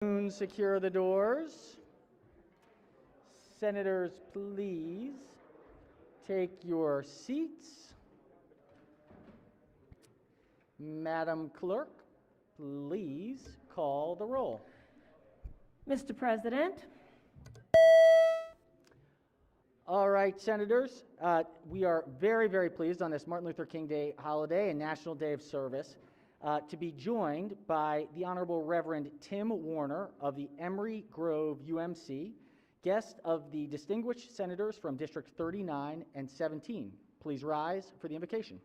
Secure the doors. Senators, please take your seats. Madam Clerk, please call the roll. Mr. President, All right, Senators, we are very, very pleased on this Martin Luther King Day holiday and National Day of Service to be joined by the Honorable Reverend Tim Warner of the Emery Grove UMC, guest of the distinguished senators from District 39 and 17. Please rise for the invocation.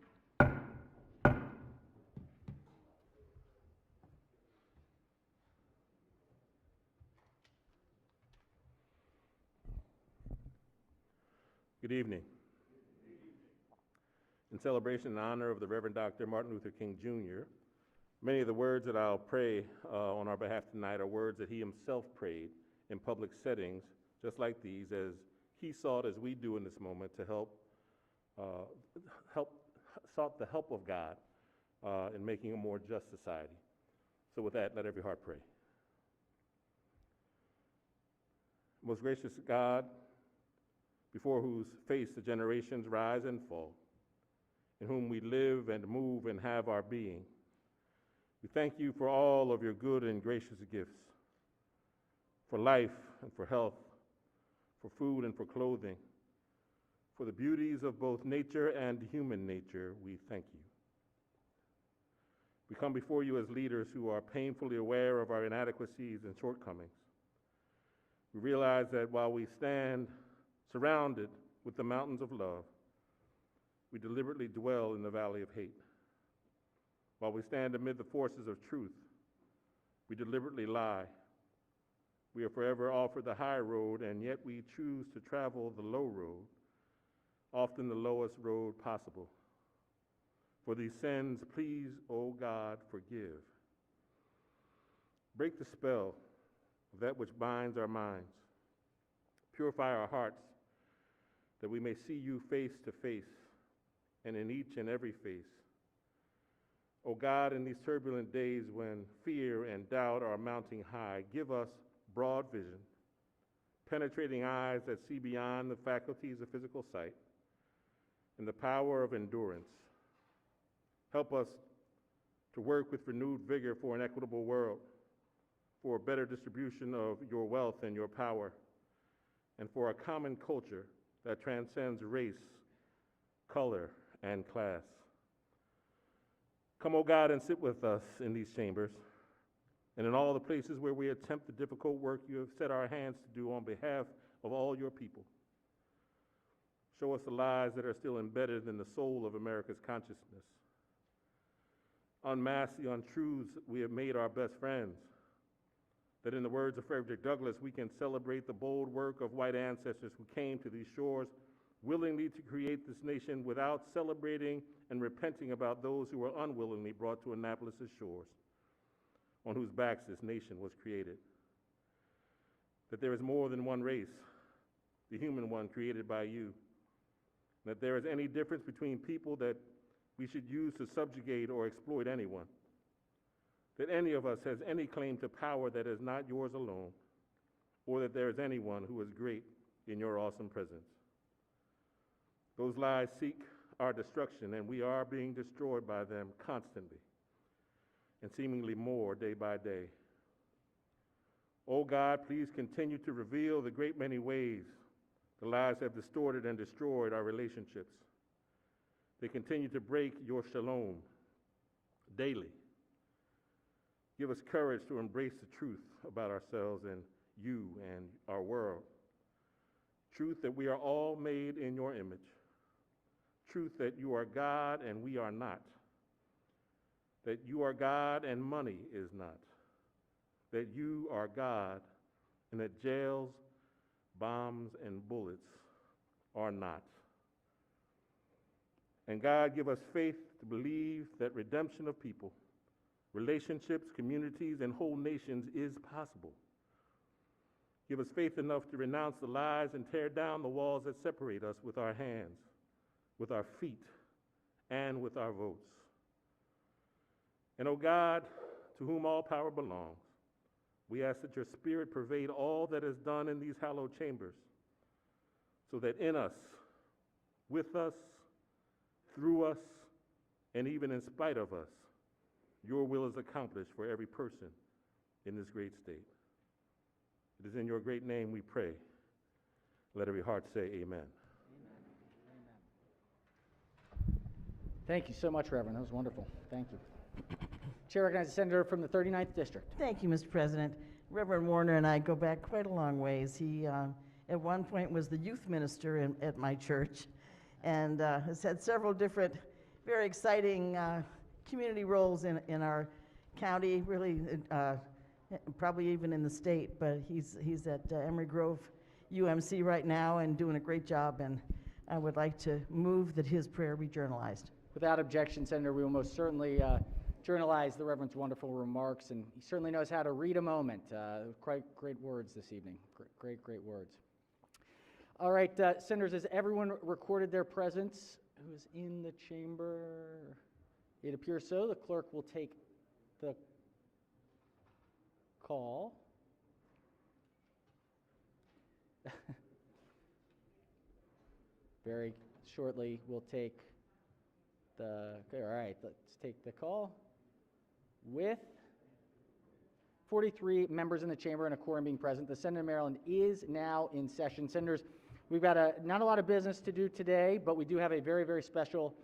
Good evening. In celebration and honor of the Reverend Dr. Martin Luther King Jr., many of the words that I'll pray on our behalf tonight are words that he himself prayed in public settings just like these, as he sought, as we do in this moment, to sought the help of God in making a more just society. So with that, let every heart pray. Most gracious God, before whose face the generations rise and fall, in whom we live and move and have our being, we thank you for all of your good and gracious gifts, for life and for health, for food and for clothing, for the beauties of both nature and human nature. We thank you. We come before you as leaders who are painfully aware of our inadequacies and shortcomings. We realize that while we stand surrounded with the mountains of love, we deliberately dwell in the valley of hate. While we stand amid the forces of truth, we deliberately lie. We are forever offered the high road, and yet we choose to travel the low road, often the lowest road possible. For these sins, please, O God, forgive. Break the spell of that which binds our minds. Purify our hearts, that we may see you face to face and in each and every face. O God, in these turbulent days when fear and doubt are mounting high, give us broad vision, penetrating eyes that see beyond the faculties of physical sight, and the power of endurance. Help us to work with renewed vigor for an equitable world, for a better distribution of your wealth and your power, and for a common culture that transcends race, color, and class. Come, O God, and sit with us in these chambers and in all the places where we attempt the difficult work you have set our hands to do on behalf of all your people. Show us the lies that are still embedded in the soul of America's consciousness. Unmask the untruths we have made our best friends, that in the words of Frederick Douglass, we can celebrate the bold work of white ancestors who came to these shores willingly to create this nation without celebrating and repenting about those who were unwillingly brought to Annapolis' shores, on whose backs this nation was created. That there is more than one race, the human one created by you. That there is any difference between people that we should use to subjugate or exploit anyone. That any of us has any claim to power that is not yours alone, or that there is anyone who is great in your awesome presence. Those lies seek our destruction, and we are being destroyed by them constantly, and seemingly more day by day. Oh God, please continue to reveal the great many ways the lies have distorted and destroyed our relationships. They continue to break your shalom daily. Give us courage to embrace the truth about ourselves and you and our world. Truth that we are all made in your image. Truth that you are God and we are not. That you are God and money is not. That you are God and that jails, bombs, and bullets are not. And God, give us faith to believe that redemption of people, relationships, communities, and whole nations is possible. Give us faith enough to renounce the lies and tear down the walls that separate us with our hands, with our feet, and with our votes. And, O God, to whom all power belongs, We ask that your Spirit pervade all that is done in these hallowed chambers, so that in us, with us, through us, and even in spite of us, your will is accomplished for every person in this great state. It is in your great name we pray. Let every heart say amen. Thank you so much, Reverend. That was wonderful. Thank you. Chair recognizes the senator from the 39th District. Thank you, Mr. President. Reverend Warner and I go back quite a long ways. He, at one point, was the youth minister at my church and has had several different very exciting community roles in our county, really probably even in the state, but he's at Emory Grove UMC right now and doing a great job, and I would like to move that his prayer be journalized. Without objection, Senator, we will most certainly journalize the Reverend's wonderful remarks, and he certainly knows how to read a moment. Quite great words this evening. Great words. All right, Senators, has everyone recorded their presence who is in the chamber? It appears so. The clerk will take the call. Very shortly, we'll take all right, let's take the call. With 43 members in the chamber and a quorum being present, the Senate of Maryland is now in session. Senators, we've got not a lot of business to do today, but we do have a very, very special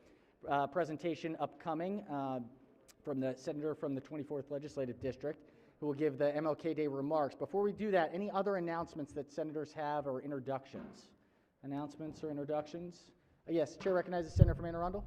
presentation upcoming from the senator from the 24th Legislative District, who will give the MLK Day remarks. Before we do that, any other announcements that senators have or introductions? Announcements or introductions? Yes, Chair recognizes the senator from Anne Arundel.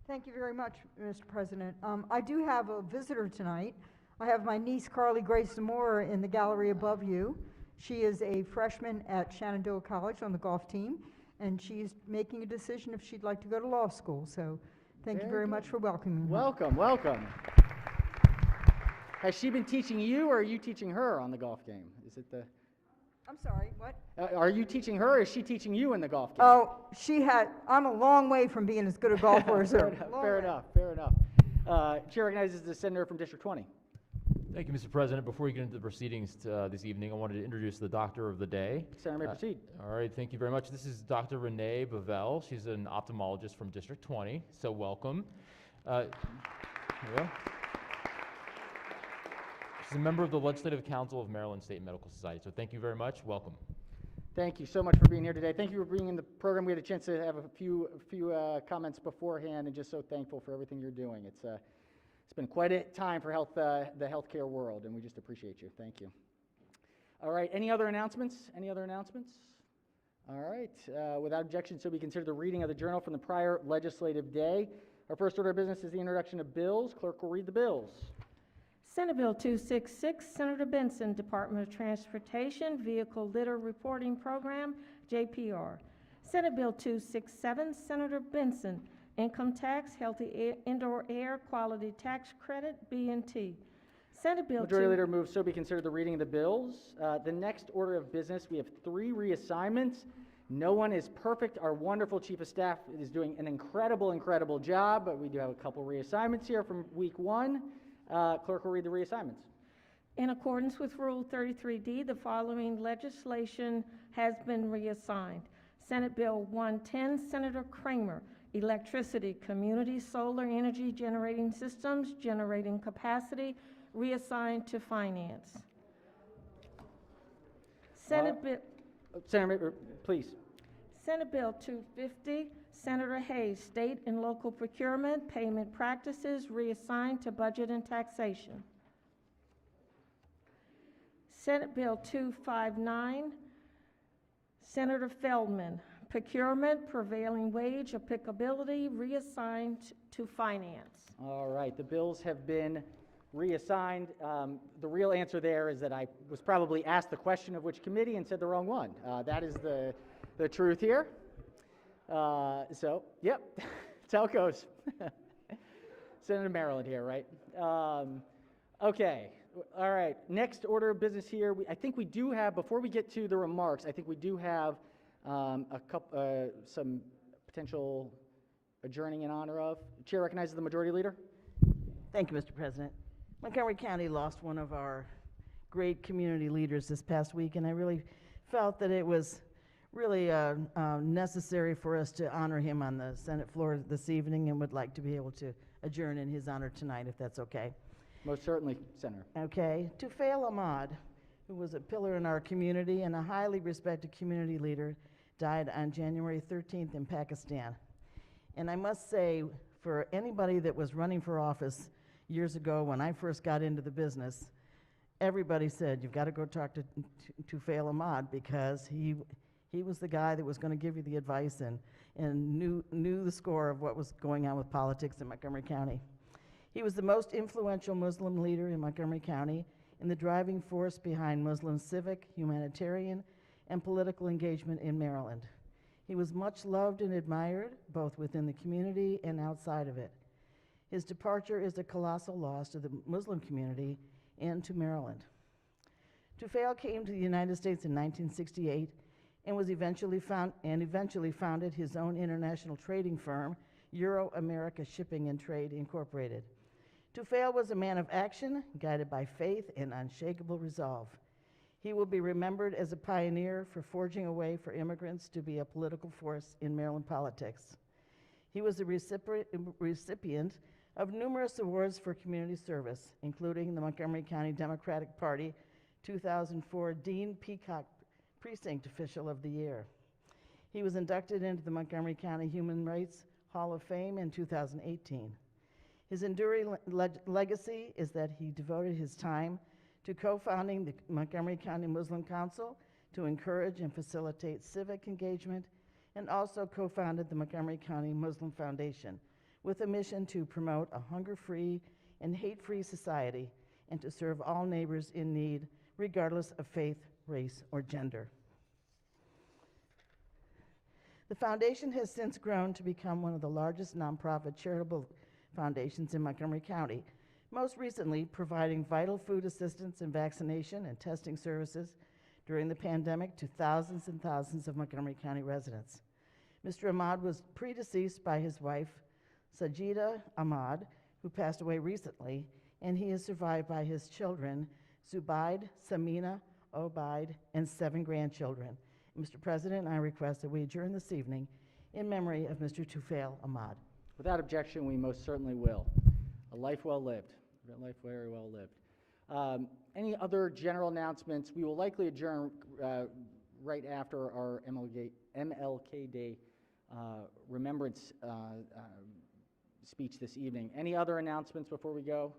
Thank you very much, Mr. President. I do have a visitor tonight. I have my niece, Carly Grace Zamora, in the gallery above you. She is a freshman at Shenandoah College on the golf team, and she's making a decision if she'd like to go to law school. So thank you very much for welcoming her. Welcome. Has she been teaching you, or are you teaching her on the golf game? Is it the... I'm sorry, what? Are you teaching her, or is she teaching you in the golf game? Oh, I'm a long way from being as good a golfer as her. Fair enough. Chair recognizes the senator from District 20. Thank you, Mr. President. Before we get into the proceedings this evening, I wanted to introduce the doctor of the day. Senator may proceed. All right, thank you very much. This is Dr. Renee Bavell. She's an ophthalmologist from District 20, so welcome. There you go. She's a member of the Legislative Council of Maryland State Medical Society, so thank you very much. Welcome. Thank you so much for being here today. Thank you for being in the program. We had a chance to have a few comments beforehand, and just so thankful for everything you're doing. It's been quite a time for the healthcare world, and we just appreciate you. Thank you. All right, any other announcements? All right, without objection, so we consider the reading of the journal from the prior legislative day. Our first order of business is the introduction of bills. Clerk will read the bills. Senate Bill 266, Senator Benson, Department of Transportation, Vehicle Litter Reporting Program, JPR. Senate Bill 267, Senator Benson, Income Tax, Healthy Indoor Air Quality Tax Credit, B&T. Senate Bill Majority Leader moves so be considered the reading of the bills. The next order of business, we have 3 reassignments. No one is perfect. Our wonderful Chief of Staff is doing an incredible job, but we do have a couple reassignments here from week 1. Clerk will read the reassignments. In accordance with Rule 33D, the following legislation has been reassigned. Senate Bill 110, Senator Kramer, Electricity, Community Solar Energy Generating Systems, Generating Capacity, reassigned to Finance. Senator, please. Senate Bill 250, Senator Hayes, State and Local Procurement, Payment Practices, reassigned to Budget and Taxation. Senate Bill 259, Senator Feldman, Procurement, Prevailing Wage, Applicability, reassigned to Finance. All right, the bills have been reassigned. The real answer there is that I was probably asked the question of which committee and said the wrong one. That is the truth here. So, yep, that's how it goes. Senator Maryland here, right? Okay, all right. Next order of business here. I think we do have, before we get to the remarks, I think we do have some potential adjourning in honor of. Chair recognizes the Majority Leader. Thank you, Mr. President. Montgomery County lost one of our great community leaders this past week, and I really felt that it was really necessary for us to honor him on the Senate floor this evening, and would like to be able to adjourn in his honor tonight, if that's okay. Most certainly, Senator. Okay. Tufail Ahmad, who was a pillar in our community and a highly respected community leader, died on January 13th in Pakistan. And I must say, for anybody that was running for office years ago when I first got into the business, everybody said, you've got to go talk to Tufail Ahmad, because he was the guy that was going to give you the advice and knew the score of what was going on with politics in Montgomery County. He was the most influential Muslim leader in Montgomery County and the driving force behind Muslim civic, humanitarian, and political engagement in Maryland. He was much loved and admired, both within the community and outside of it. His departure is a colossal loss to the Muslim community and to Maryland. Tufail came to the United States in 1968 and eventually founded his own international trading firm, Euro-America Shipping and Trade Incorporated. Tufail was a man of action, guided by faith and unshakable resolve. He will be remembered as a pioneer for forging a way for immigrants to be a political force in Maryland politics. He was a recipient of numerous awards for community service, including the Montgomery County Democratic Party 2004 Dean Peacock Precinct Official of the Year. He was inducted into the Montgomery County Human Rights Hall of Fame in 2018. His enduring legacy is that he devoted his time to co-founding the Montgomery County Muslim Council to encourage and facilitate civic engagement, and also co-founded the Montgomery County Muslim Foundation with a mission to promote a hunger-free and hate-free society and to serve all neighbors in need, regardless of faith, race, or gender. The foundation has since grown to become one of the largest nonprofit charitable foundations in Montgomery County, most recently providing vital food assistance and vaccination and testing services during the pandemic to thousands and thousands of Montgomery County residents. Mr. Ahmad was predeceased by his wife, Sajida Ahmad, who passed away recently, and he is survived by his children, Zubaid, Samina, Obaid, and 7 grandchildren. Mr. President, I request that we adjourn this evening in memory of Mr. Tufail Ahmad. Without objection, we most certainly will. A life well lived. A life very well lived. Any other general announcements? We will likely adjourn right after our MLK Day remembrance speech this evening. Any other announcements before we go?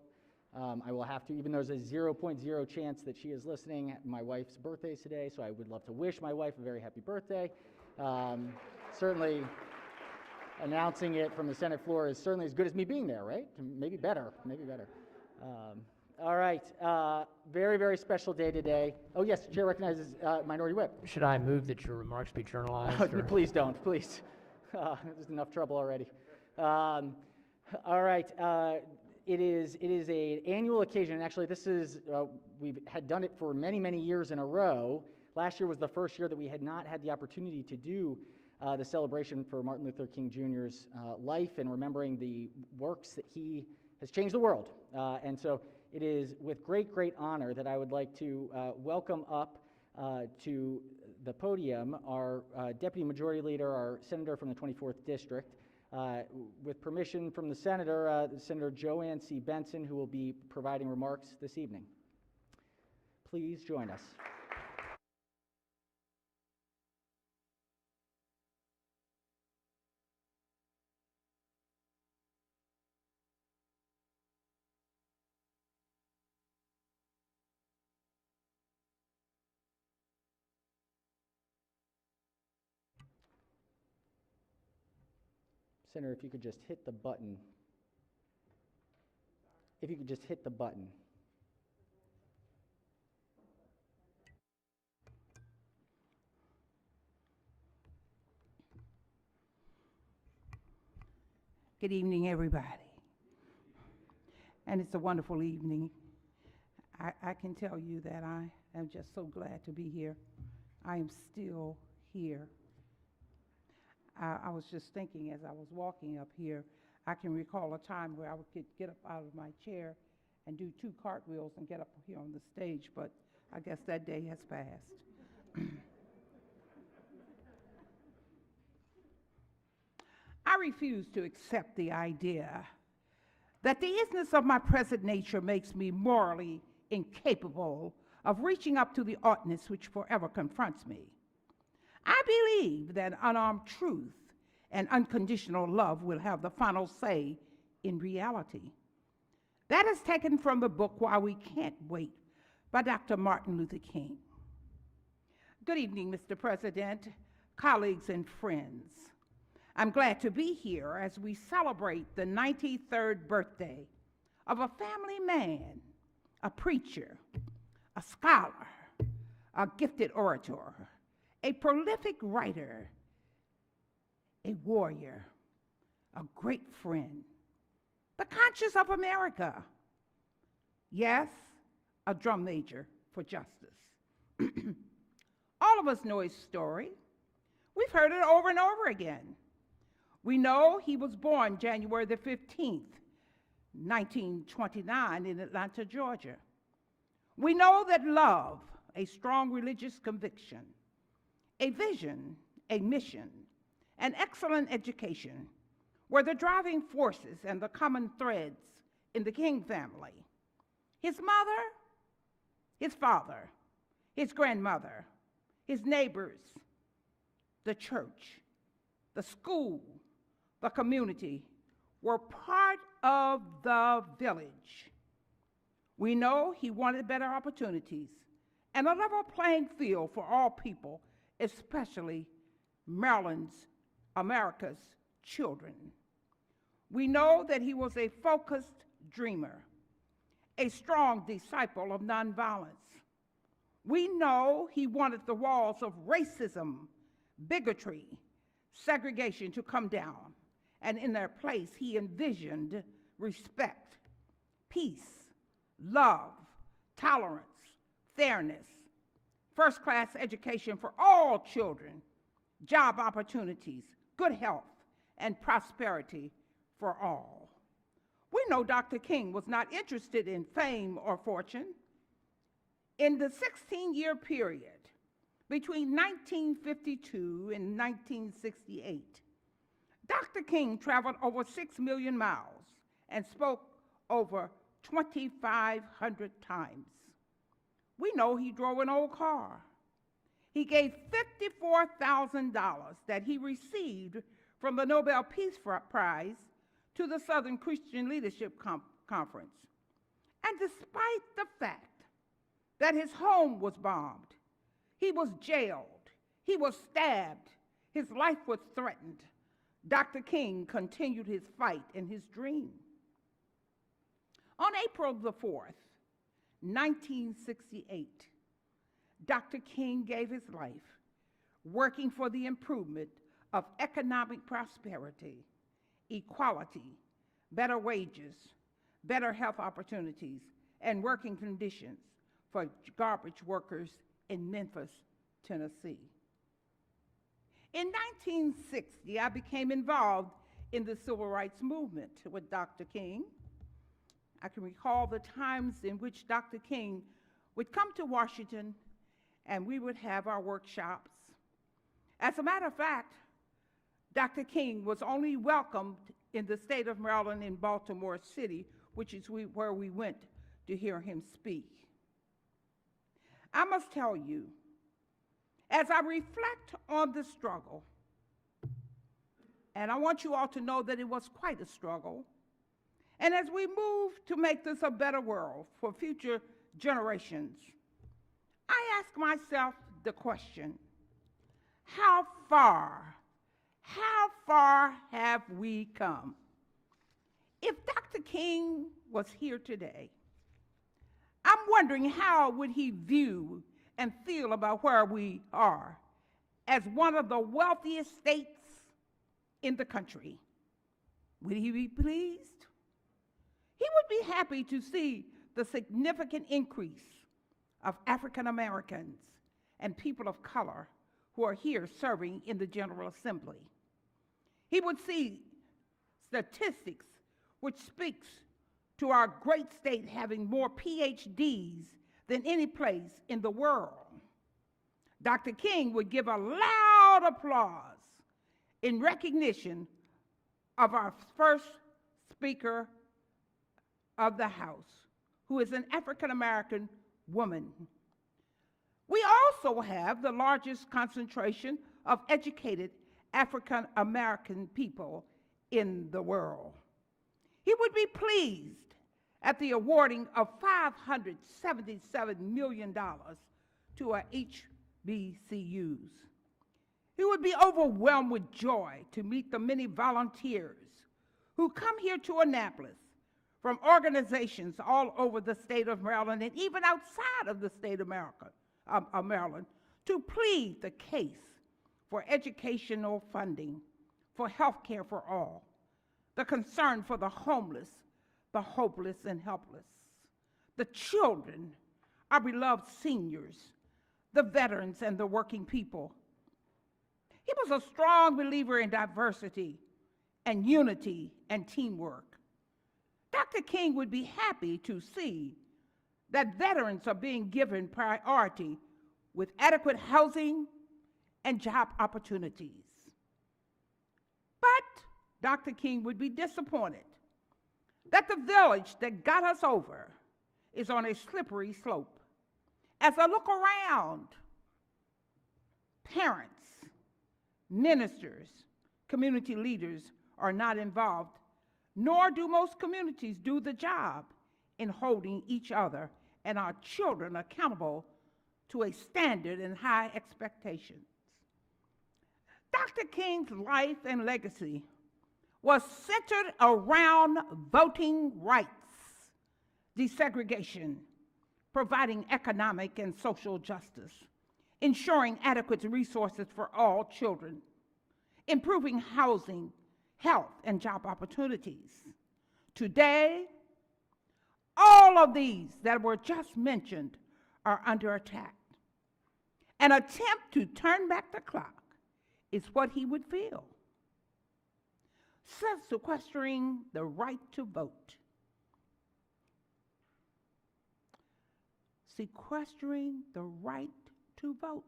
I will have to, even though there's a 0.0 chance that she is listening, my wife's birthday is today, so I would love to wish my wife a very happy birthday. Certainly, announcing it from the Senate floor is certainly as good as me being there, right? Maybe better, maybe better. All right, very, very special day today. Oh yes, Chair recognizes Minority Whip. Should I move that your remarks be journalized? Or? Please don't, please. There's enough trouble already. All right, it is an annual occasion, and actually this is, we've had done it for many, many years in a row. Last year was the first year that we had not had the opportunity to do the celebration for Martin Luther King Jr.'s life and remembering the works that he has changed the world. And so it is with great, great honor that I would like to welcome up to the podium our Deputy Majority Leader, our Senator from the 24th District, with permission from the Senator, Senator JOANNE C. Benson, who will be providing remarks this evening. Please join us. Senator, if you could just hit the button. If you could just hit the button. Good evening, everybody. And it's a wonderful evening. I can tell you that I am just so glad to be here. I am still here. I was just thinking as I was walking up here, I can recall a time where I would get up out of my chair and do 2 cartwheels and get up here on the stage, but I guess that day has passed. I refuse to accept the idea that the isness of my present nature makes me morally incapable of reaching up to the oughtness which forever confronts me. I believe that unarmed truth and unconditional love will have the final say in reality. That is taken from the book Why We Can't Wait by Dr. Martin Luther King. Good evening, Mr. President, colleagues, and friends. I'm glad to be here as we celebrate the 93rd birthday of a family man, a preacher, a scholar, a gifted orator, a prolific writer, a warrior, a great friend, the conscience of America. Yes, a drum major for justice. All of us know his story. We've heard it over and over again. We know he was born January the 15th, 1929 in Atlanta, Georgia. We know that love, a strong religious conviction, a vision, a mission, an excellent education were the driving forces and the common threads in the King family. His mother, his father, his grandmother, his neighbors, the church, the school, the community were part of the village. We know he wanted better opportunities and a level playing field for all people, especially America's children. We know that he was a focused dreamer, a strong disciple of nonviolence. We know he wanted the walls of racism, bigotry, segregation to come down, and in their place he envisioned respect, peace, love, tolerance, fairness, first-class education for all children, job opportunities, good health, and prosperity for all. We know Dr. King was not interested in fame or fortune. In the 16-year period between 1952 and 1968, Dr. King traveled over 6 million miles and spoke over 2,500 times. We know he drove an old car. He gave $54,000 that he received from the Nobel Peace Prize to the Southern Christian Leadership Conference. And despite the fact that his home was bombed, he was jailed, he was stabbed, his life was threatened, Dr. King continued his fight and his dream. On April the 4th, 1968, Dr. King gave his life working for the improvement of economic prosperity, equality, better wages, better health opportunities, and working conditions for garbage workers in Memphis, Tennessee. In 1960, I became involved in the civil rights movement with Dr. King. I can recall the times in which Dr. King would come to Washington and we would have our workshops. As a matter of fact, Dr. King was only welcomed in the state of Maryland in Baltimore City, which is where we went to hear him speak. I must tell you, as I reflect on the struggle, and I want you all to know that it was quite a struggle, and as we move to make this a better world for future generations, I ask myself the question, how far have we come? If Dr. King was here today, I'm wondering how would he view and feel about where we are as one of the wealthiest states in the country. Would he be pleased? He would be happy to see the significant increase of African Americans and people of color who are here serving in the General Assembly. He would see statistics which speaks to our great state having more PhDs than any place in the world. Dr. King would give a loud applause in recognition of our first Speaker of the House, who is an African-American woman. We also have the largest concentration of educated African-American people in the world. He would be pleased at the awarding of $577 million to our HBCUs. He would be overwhelmed with joy to meet the many volunteers who come here to Annapolis from organizations all over the state of Maryland and even outside of the state of Maryland to plead the case for educational funding, for health care for all, the concern for the homeless, the hopeless and helpless, the children, our beloved seniors, the veterans and the working people. He was a strong believer in diversity and unity and teamwork. Dr. King would be happy to see that veterans are being given priority with adequate housing and job opportunities. But Dr. King would be disappointed that the village that got us over is on a slippery slope. As I look around, parents, ministers, community leaders are not involved, nor do most communities do the job in holding each other and our children accountable to a standard and high expectations. Dr. King's life and legacy was centered around voting rights, desegregation, providing economic and social justice, ensuring adequate resources for all children, improving housing, health, and job opportunities. Today, all of these that were just mentioned are under attack. An attempt to turn back the clock is what he would feel. Sequestering the right to vote. Sequestering the right to vote.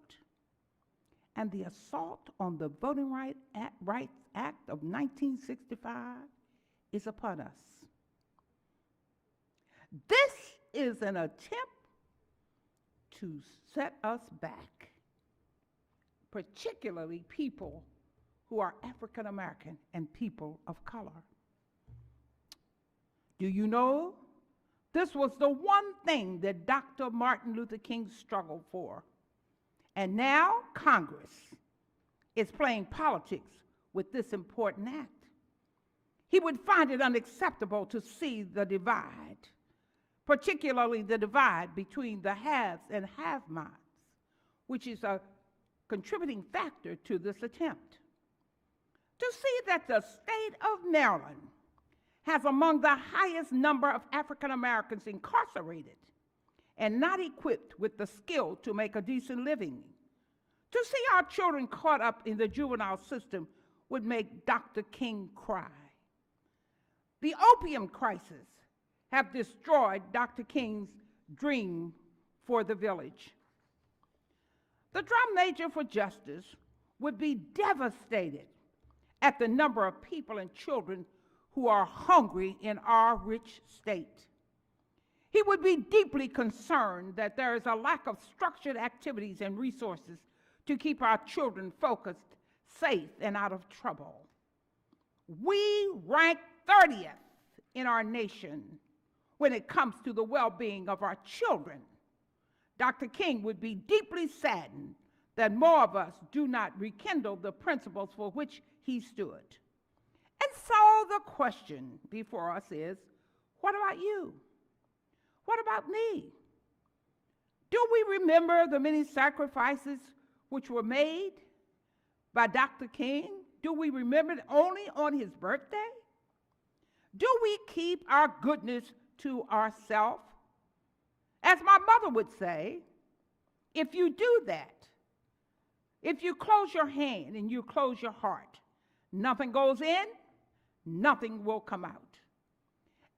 And the assault on the Voting Rights Act of 1965 is upon us. This is an attempt to set us back, particularly people who are African American and people of color. Do you know this was the one thing that Dr. Martin Luther King struggled for? And now Congress is playing politics with this important act. He would find it unacceptable to see the divide, particularly the divide between the haves and have-nots, which is a contributing factor to this attempt. To see that the state of Maryland has among the highest number of African Americans incarcerated and not equipped with the skill to make a decent living. To see our children caught up in the juvenile system would make Dr. King cry. The opium crisis have destroyed Dr. King's dream for the village. The drum major for justice would be devastated at the number of people and children who are hungry in our rich state. He would be deeply concerned that there is a lack of structured activities and resources to keep our children focused, safe, and out of trouble. We rank 30th in our nation when it comes to the well-being of our children. Dr. King would be deeply saddened that more of us do not rekindle the principles for which he stood. And so the question before us is, what about you? What about me? Do we remember the many sacrifices which were made by Dr. King? Do we remember it only on his birthday? Do we keep our goodness to ourselves? As my mother would say, if you do that, if you close your hand and you close your heart, nothing goes in, nothing will come out.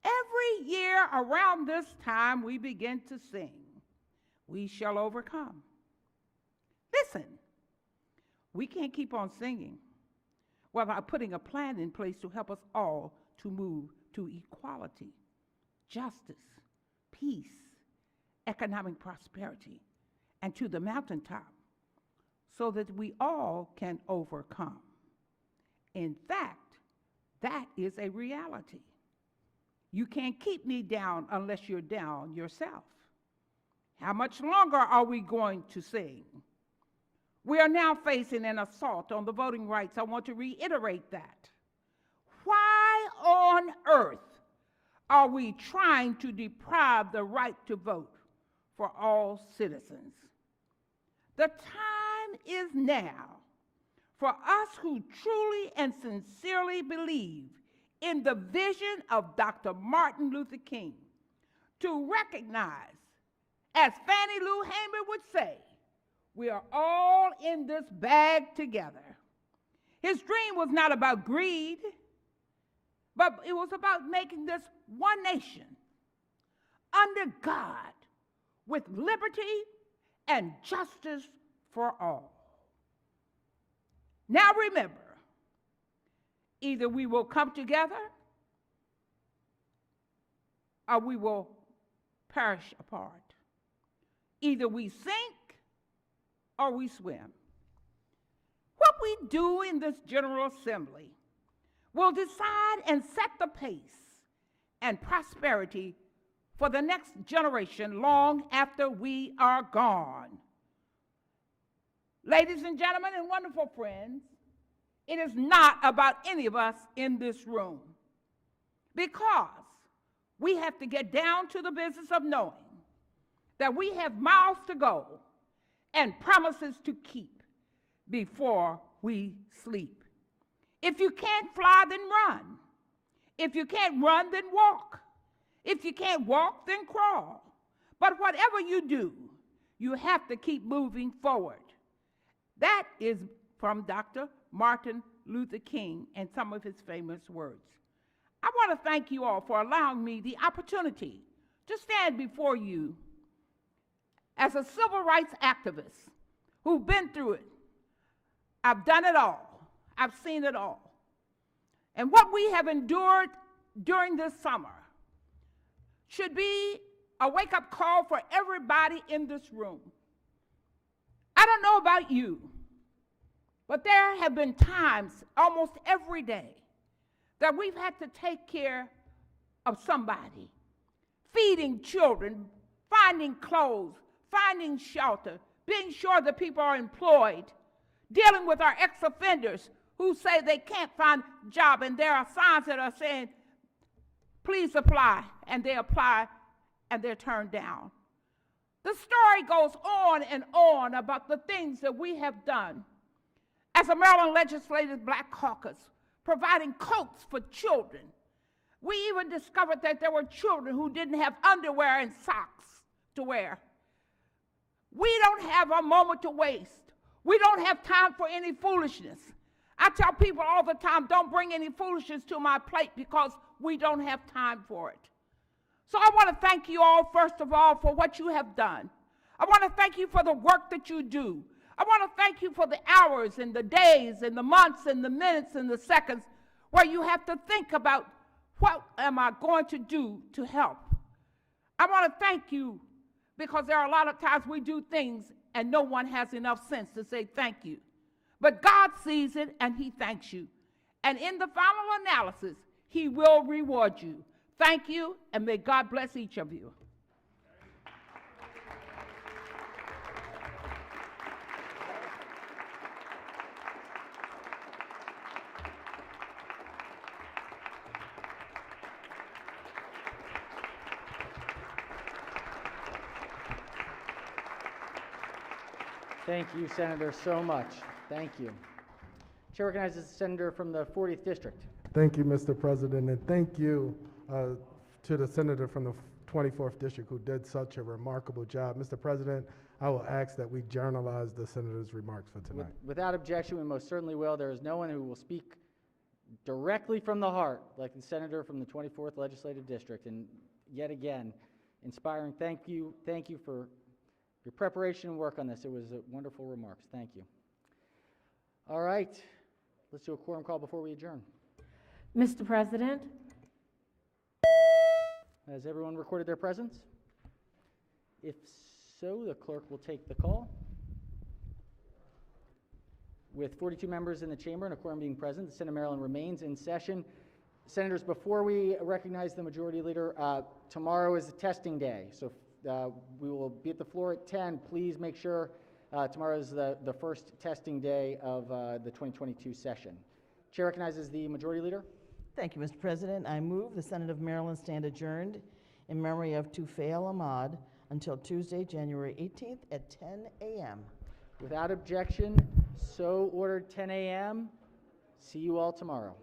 Every Every year around this time, we begin to sing, "We shall overcome." Listen, we can't keep on singing without putting a plan in place to help us all to move to equality, justice, peace, economic prosperity, and to the mountaintop, so that we all can overcome. In fact, that is a reality. You can't keep me down unless you're down yourself. How much longer are we going to sing? We are now facing an assault on the voting rights. I want to reiterate that. Why on earth are we trying to deprive the right to vote for all citizens? The time is now for us who truly and sincerely believe in the vision of Dr. Martin Luther King to recognize, as Fannie Lou Hamer would say, we are all in this bag together. His dream was not about greed, but it was about making this one nation under God with liberty and justice for all. Now remember, either we will come together or we will perish apart. Either we sink or we swim. What we do in this General Assembly will decide and set the pace and prosperity for the next generation long after we are gone. Ladies and gentlemen and wonderful friends, it is not about any of us in this room, because we have to get down to the business of knowing that we have miles to go and promises to keep before we sleep. If you can't fly, then run. If you can't run, then walk. If you can't walk, then crawl. But whatever you do, you have to keep moving forward. That is from Dr. Martin Luther King and some of his famous words. I want to thank you all for allowing me the opportunity to stand before you as a civil rights activist who've been through it. I've done it all. I've seen it all. And what we have endured during this summer should be a wake-up call for everybody in this room. I don't know about you, but there have been times almost every day that we've had to take care of somebody, feeding children, finding clothes, finding shelter, being sure that people are employed, dealing with our ex-offenders who say they can't find a job, and there are signs that are saying, please apply, and they apply and they're turned down. The story goes on and on about the things that we have done as a Maryland Legislative Black Caucus, providing coats for children. We even discovered that there were children who didn't have underwear and socks to wear. We don't have a moment to waste. We don't have time for any foolishness. I tell people all the time, don't bring any foolishness to my plate, because we don't have time for it. So I want to thank you all, first of all, for what you have done. I want to thank you for the work that you do. I want to thank you for the hours and the days and the months and the minutes and the seconds where you have to think about, what am I going to do to help? I want to thank you, because there are a lot of times we do things and no one has enough sense to say thank you. But God sees it and he thanks you. And in the final analysis, he will reward you. Thank you, and may God bless each of you. Thank you, Senator, so much. Thank you. Chair recognizes the senator from the 40th District. Thank you, Mr. President, and thank you to the senator from the 24th District who did such a remarkable job. Mr. President, I will ask that we journalize the senator's remarks for tonight. Without objection, we most certainly will. There is no one who will speak directly from the heart, like the senator from the 24th Legislative District, and yet again, inspiring. Thank you for your preparation and work on this. It was wonderful remarks. Thank you. All right, let's do a quorum call before we adjourn. Mr. President, Has everyone recorded their presence? If so, the clerk will take the call. With 42 members in the chamber and a quorum being present, the Senate of Maryland remains in session. Senators, before we recognize the Majority Leader, tomorrow is a testing day, so we will be at the floor at 10. Please make sure tomorrow is the first testing day of the 2022 session. Chair recognizes the Majority Leader. Thank you, Mr. President. I move the Senate of Maryland stand adjourned in memory of Tufail Ahmad until Tuesday, January 18th at 10 a.m. Without objection, so ordered, 10 a.m. See you all tomorrow.